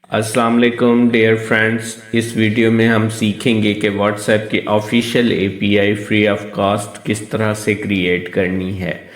अस्सलाम वालेकुम dear friends. इस वीडियो में हम सीखेंगे कि व्हाट्सएप की official API free of cost किस तरह से क्रिएट करनी है।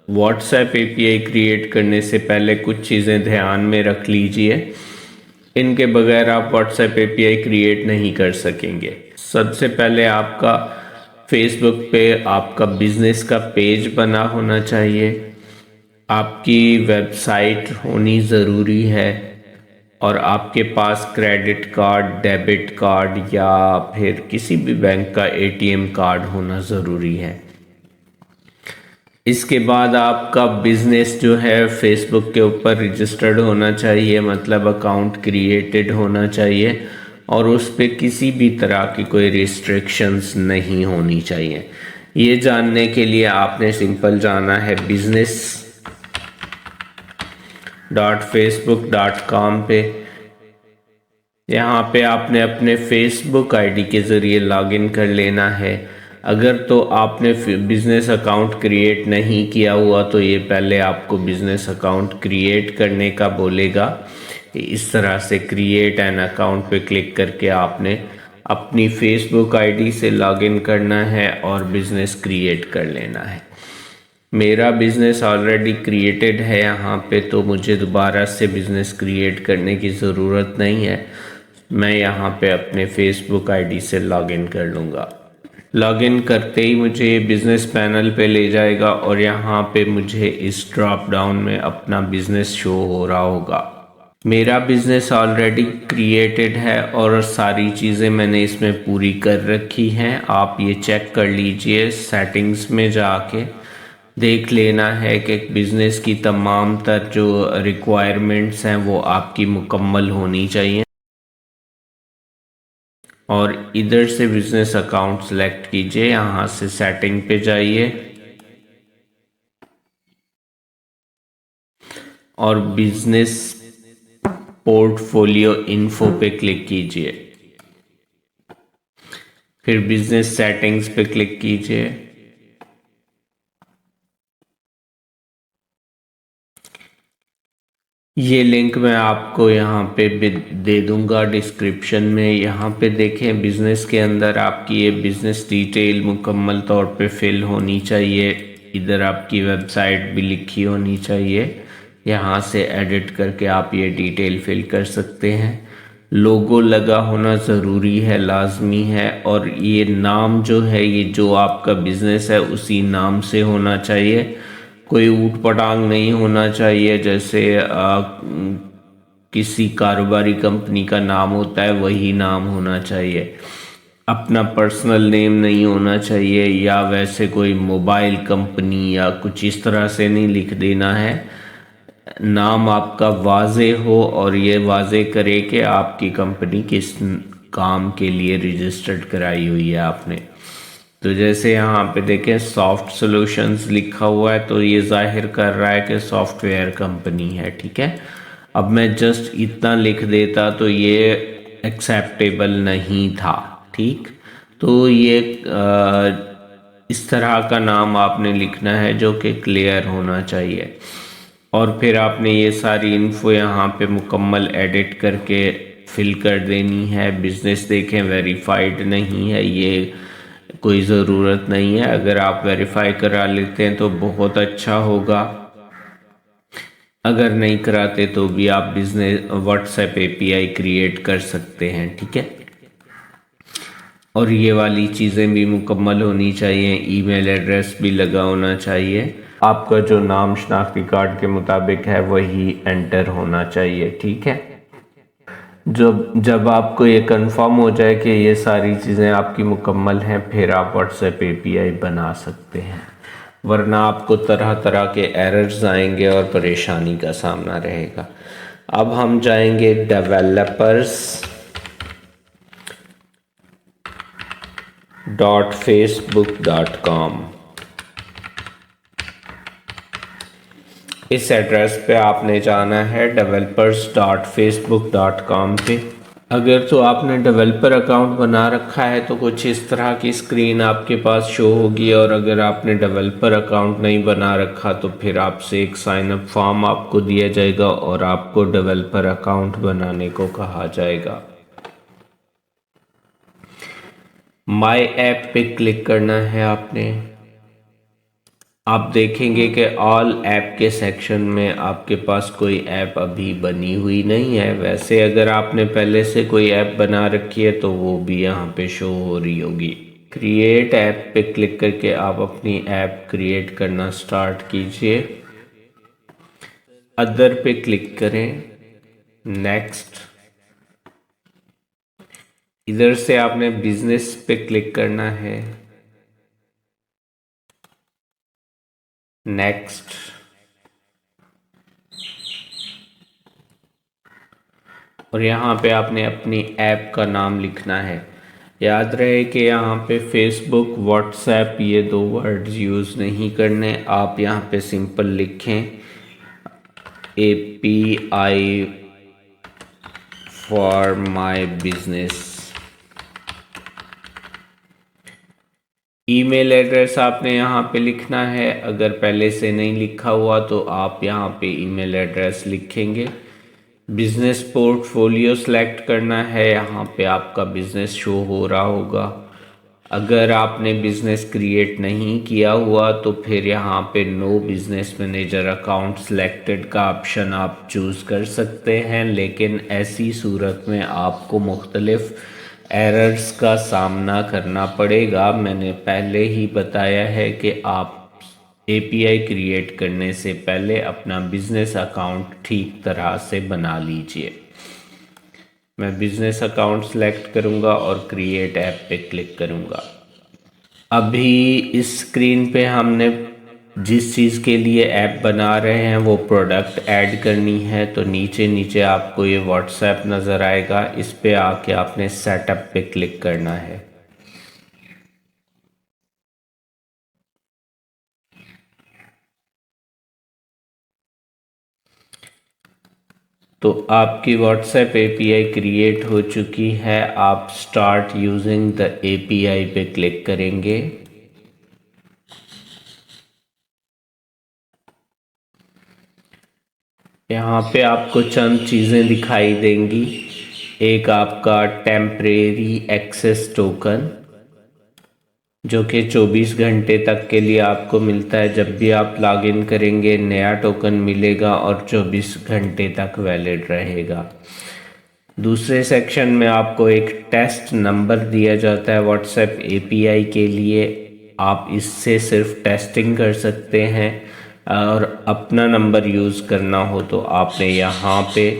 व्हाट्सएप एपीआई क्रिएट करने से पहले कुछ चीज़ें ध्यान में रख लीजिए, इनके बगैर आप व्हाट्सएप एपीआई क्रिएट नहीं कर सकेंगे। सबसे पहले आपका फेसबुक पे आपका बिजनेस का पेज बना होना चाहिए, आपकी वेबसाइट होनी ज़रूरी है और आपके पास क्रेडिट कार्ड, डेबिट कार्ड या फिर किसी भी बैंक का एटीएम कार्ड होना ज़रूरी है। इसके बाद आपका बिजनेस जो है फेसबुक के ऊपर रजिस्टर्ड होना चाहिए, मतलब अकाउंट क्रिएटेड होना चाहिए और उस पर किसी भी तरह की कोई रिस्ट्रिक्शंस नहीं होनी चाहिए। ये जानने के लिए आपने सिंपल जाना है business.facebook.com पे। यहाँ पे आपने अपने फेसबुक आईडी के ज़रिए लॉगिन कर लेना है। अगर तो आपने बिज़नेस अकाउंट क्रिएट नहीं किया हुआ तो ये पहले आपको बिज़नेस अकाउंट क्रिएट करने का बोलेगा। इस तरह से क्रिएट एन अकाउंट पे क्लिक करके आपने अपनी फेसबुक आईडी से लॉगिन करना है और बिज़नेस क्रिएट कर लेना है। मेरा बिज़नेस ऑलरेडी क्रिएटेड है यहाँ पे, तो मुझे दोबारा से बिज़नेस क्रिएट करने की ज़रूरत नहीं है। मैं यहाँ पे अपने फेसबुक आईडी से लॉगिन कर लूँगा। लॉगिन करते ही मुझे बिज़नेस पैनल पे ले जाएगा और यहाँ पे मुझे इस ड्रॉप डाउन में अपना बिज़नेस शो हो रहा होगा। मेरा बिज़नेस ऑलरेडी क्रिएटेड है और सारी चीज़ें मैंने इसमें पूरी कर रखी हैं। आप ये चेक कर लीजिए, सेटिंग्स में जाके देख लेना है कि बिज़नेस की तमाम तर जो रिक्वायरमेंट्स हैं वो आपकी मुकम्मल होनी चाहिए और इधर से बिज़नेस अकाउंट सेलेक्ट कीजिए। यहाँ से सेटिंग पे जाइए और बिज़नेस पोर्टफोलियो इन्फो पे क्लिक कीजिए, फिर बिज़नेस सेटिंग्स पे क्लिक कीजिए। ये लिंक मैं आपको यहाँ पे दे दूँगा डिस्क्रिप्शन में। यहाँ पे देखें, बिज़नेस के अंदर आपकी ये बिज़नेस डिटेल मुकम्मल तौर पे फिल होनी चाहिए। इधर आपकी वेबसाइट भी लिखी होनी चाहिए। यहाँ से एडिट करके आप ये डिटेल फिल कर सकते हैं। लोगो लगा होना ज़रूरी है, लाजमी है। और ये नाम जो है, ये जो आपका बिज़नेस है उसी नाम से होना चाहिए, कोई ऊट पटांग नहीं होना चाहिए। जैसे किसी कारोबारी कंपनी का नाम होता है वही नाम होना चाहिए, अपना पर्सनल नेम नहीं होना चाहिए, या वैसे कोई मोबाइल कंपनी या कुछ इस तरह से नहीं लिख देना है। नाम आपका वाजे हो और ये वाजे करे कि आपकी कंपनी किस काम के लिए रजिस्टर्ड कराई हुई है आपने। तो जैसे यहाँ पे देखें सॉफ्ट सॉल्यूशंस लिखा हुआ है, तो ये जाहिर कर रहा है कि सॉफ्टवेयर कंपनी है। ठीक है, अब मैं जस्ट इतना लिख देता तो ये एक्सेप्टेबल नहीं था। ठीक, तो ये इस तरह का नाम आपने लिखना है जो कि क्लियर होना चाहिए। और फिर आपने ये सारी इन्फो यहाँ पे मुकम्मल एडिट करके फिल कर देनी है। बिज़नेस देखें वेरीफाइड नहीं है, ये कोई ज़रूरत नहीं है। अगर आप वेरीफाई करा लेते हैं तो बहुत अच्छा होगा, अगर नहीं कराते तो भी आप बिजनेस व्हाट्सएप एपीआई क्रिएट कर सकते हैं। ठीक है, और ये वाली चीज़ें भी मुकम्मल होनी चाहिए। ईमेल एड्रेस भी लगा होना चाहिए। आपका जो नाम शनाख्ती कार्ड के मुताबिक है वही एंटर होना चाहिए। ठीक है, जब आपको ये कंफर्म हो जाए कि ये सारी चीज़ें आपकी मुकम्मल हैं, फिर आप व्हाट्सएप एपीआई बना सकते हैं, वरना आपको तरह तरह के एरर्स आएंगे और परेशानी का सामना रहेगा। अब हम जाएंगे developers.facebook.com। इस एड्रेस पे आपने जाना है developers.facebook.com पे। अगर तो आपने डेवलपर अकाउंट बना रखा है तो कुछ इस तरह की स्क्रीन आपके पास शो होगी, और अगर आपने डेवलपर अकाउंट नहीं बना रखा तो फिर आपसे एक साइन अप फॉर्म आपको दिया जाएगा और आपको डेवलपर अकाउंट बनाने को कहा जाएगा। माय ऐप पे क्लिक करना है आपने। आप देखेंगे कि ऑल ऐप के सेक्शन में आपके पास कोई ऐप अभी बनी हुई नहीं है। वैसे अगर आपने पहले से कोई ऐप बना रखी है तो वो भी यहाँ पे शो हो रही होगी। क्रिएट ऐप पे क्लिक करके आप अपनी ऐप क्रिएट करना स्टार्ट कीजिए। अदर पे क्लिक करें, नेक्स्ट। इधर से आपने बिजनेस पे क्लिक करना है, नेक्स्ट। और यहाँ पे आपने अपनी ऐप का नाम लिखना है। याद रहे कि यहाँ पे फेसबुक, व्हाट्सएप ये दो वर्ड्स यूज़ नहीं करने। आप यहाँ पे सिंपल लिखें API for my business. Email address आपने यहाँ पे लिखना है। अगर पहले से नहीं लिखा हुआ तो आप यहाँ पे ईमेल एड्रेस लिखेंगे। बिजनेस पोर्टफोलियो सेलेक्ट करना है, यहाँ पे आपका बिजनेस शो हो रहा होगा। अगर आपने बिजनेस क्रिएट नहीं किया हुआ तो फिर यहाँ पे no business manager account selected का ऑप्शन आप चूज़ कर सकते हैं, लेकिन ऐसी सूरत में आपको मुख्तलिफ एरर्स का सामना करना पड़ेगा। मैंने पहले ही बताया है कि आप API क्रिएट करने से पहले अपना बिजनेस अकाउंट ठीक तरह से बना लीजिए। मैं बिजनेस अकाउंट सेलेक्ट करूंगा और क्रिएट ऐप पे क्लिक करूंगा। अभी इस स्क्रीन पे हमने जिस चीज़ के लिए ऐप बना रहे हैं वो प्रोडक्ट ऐड करनी है, तो नीचे नीचे आपको ये व्हाट्सएप नज़र आएगा। इस पे आके आपने सेटअप पे क्लिक करना है। तो आपकी व्हाट्सएप API क्रिएट हो चुकी है। आप स्टार्ट यूजिंग द API पे क्लिक करेंगे। यहाँ पे आपको चंद चीज़ें दिखाई देंगी। एक आपका टेम्परेरी एक्सेस टोकन जो कि 24 घंटे तक के लिए आपको मिलता है। जब भी आप लॉगिन करेंगे नया टोकन मिलेगा और 24 घंटे तक वैलिड रहेगा। दूसरे सेक्शन में आपको एक टेस्ट नंबर दिया जाता है व्हाट्सएप API के लिए। आप इससे सिर्फ टेस्टिंग कर सकते हैं, और अपना नंबर यूज़ करना हो तो आपने यहाँ पे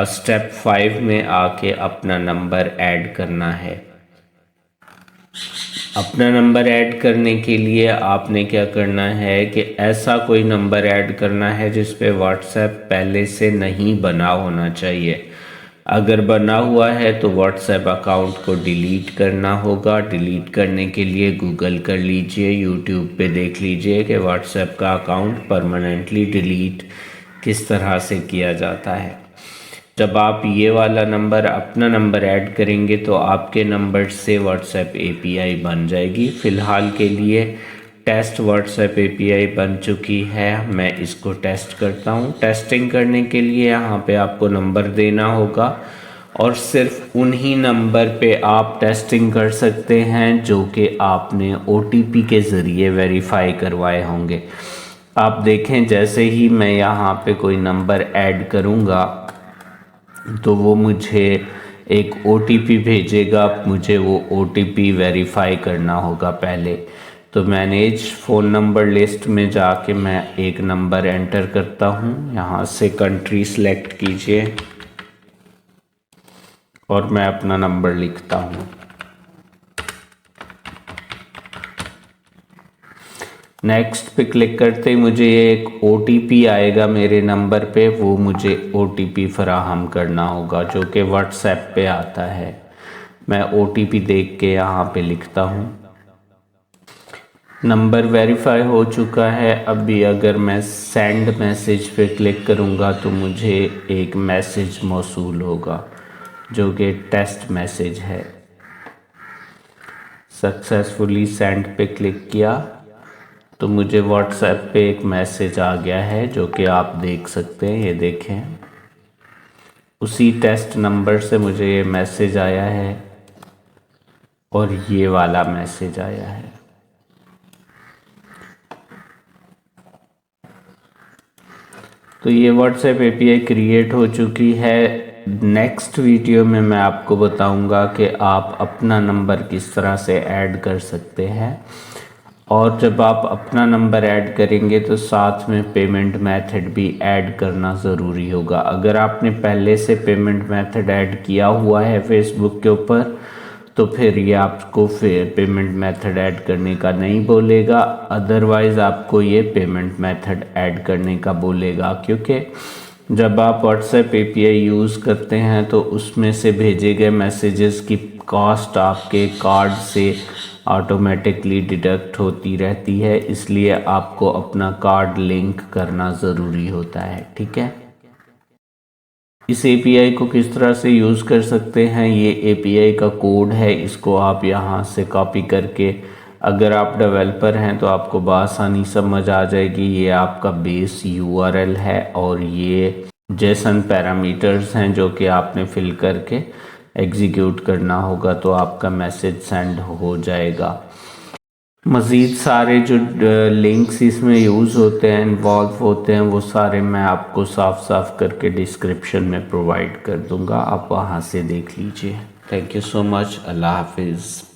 स्टेप 5 में आके अपना नंबर ऐड करना है। अपना नंबर ऐड करने के लिए आपने क्या करना है कि ऐसा कोई नंबर ऐड करना है जिस पे व्हाट्सएप पहले से नहीं बना होना चाहिए। अगर बना हुआ है तो व्हाट्सएप अकाउंट को डिलीट करना होगा। डिलीट करने के लिए गूगल कर लीजिए, यूट्यूब पे देख लीजिए कि व्हाट्सएप का अकाउंट परमानेंटली डिलीट किस तरह से किया जाता है। जब आप ये वाला नंबर अपना नंबर ऐड करेंगे तो आपके नंबर से व्हाट्सएप API बन जाएगी। फ़िलहाल के लिए टेस्ट व्हाट्सएप API बन चुकी है। मैं इसको टेस्ट करता हूँ। टेस्टिंग करने के लिए यहाँ पे आपको नंबर देना होगा, और सिर्फ उन्हीं नंबर पे आप टेस्टिंग कर सकते हैं जो कि आपने OTP के ज़रिए वेरीफाई करवाए होंगे। आप देखें जैसे ही मैं यहाँ पे कोई नंबर ऐड करूँगा तो वो मुझे एक OTP भेजेगा। मुझे वो OTP वेरीफाई करना होगा पहले। तो मैनेज फ़ोन नंबर लिस्ट में जाके मैं एक नंबर एंटर करता हूँ। यहाँ से कंट्री सेलेक्ट कीजिए और मैं अपना नंबर लिखता हूँ। नेक्स्ट पे क्लिक करते ही मुझे एक OTP आएगा मेरे नंबर पे। वो मुझे OTP फराहम करना होगा जो कि व्हाट्सएप पे आता है। मैं OTP देख के यहाँ पे लिखता हूँ। नंबर वेरीफाई हो चुका है। अभी अगर मैं सेंड मैसेज पे क्लिक करूँगा तो मुझे एक मैसेज मौसूल होगा। जो कि टेस्ट मैसेज है। सक्सेसफुली सेंड पे क्लिक किया तो मुझे व्हाट्सएप पे एक मैसेज आ गया है जो कि आप देख सकते हैं, ये देखें। उसी टेस्ट नंबर से मुझे ये मैसेज आया है और ये वाला मैसेज आया है। तो ये व्हाट्सएप एपीआई क्रिएट हो चुकी है। नेक्स्ट वीडियो में मैं आपको बताऊंगा कि आप अपना नंबर किस तरह से ऐड कर सकते हैं, और जब आप अपना नंबर ऐड करेंगे तो साथ में पेमेंट मेथड भी ऐड करना ज़रूरी होगा। अगर आपने पहले से पेमेंट मेथड ऐड किया हुआ है फेसबुक के ऊपर तो फिर ये आपको फिर पेमेंट मेथड ऐड करने का नहीं बोलेगा, अदरवाइज़ आपको ये पेमेंट मेथड ऐड करने का बोलेगा। क्योंकि जब आप व्हाट्सएप एपीआई यूज़ करते हैं तो उसमें से भेजे गए मैसेजेस की कॉस्ट आपके कार्ड से ऑटोमेटिकली डिडक्ट होती रहती है, इसलिए आपको अपना कार्ड लिंक करना ज़रूरी होता है। ठीक है, इस एपीआई को किस तरह से यूज़ कर सकते हैं, ये एपीआई का कोड है, इसको आप यहाँ से कॉपी करके, अगर आप डेवलपर हैं तो आपको बआसानी समझ आ जाएगी। ये आपका बेस यूआरएल है और ये जेसन पैरामीटर्स हैं जो कि आपने फिल करके एग्जीक्यूट करना होगा तो आपका मैसेज सेंड हो जाएगा। मज़ीद सारे जो लिंक्स इसमें यूज़ होते हैं, इन्वॉल्व होते हैं, वो सारे मैं आपको साफ साफ करके डिस्क्रिप्शन में प्रोवाइड कर दूंगा, आप वहाँ से देख लीजिए। Thank you so much. अल्लाह हाफिज़।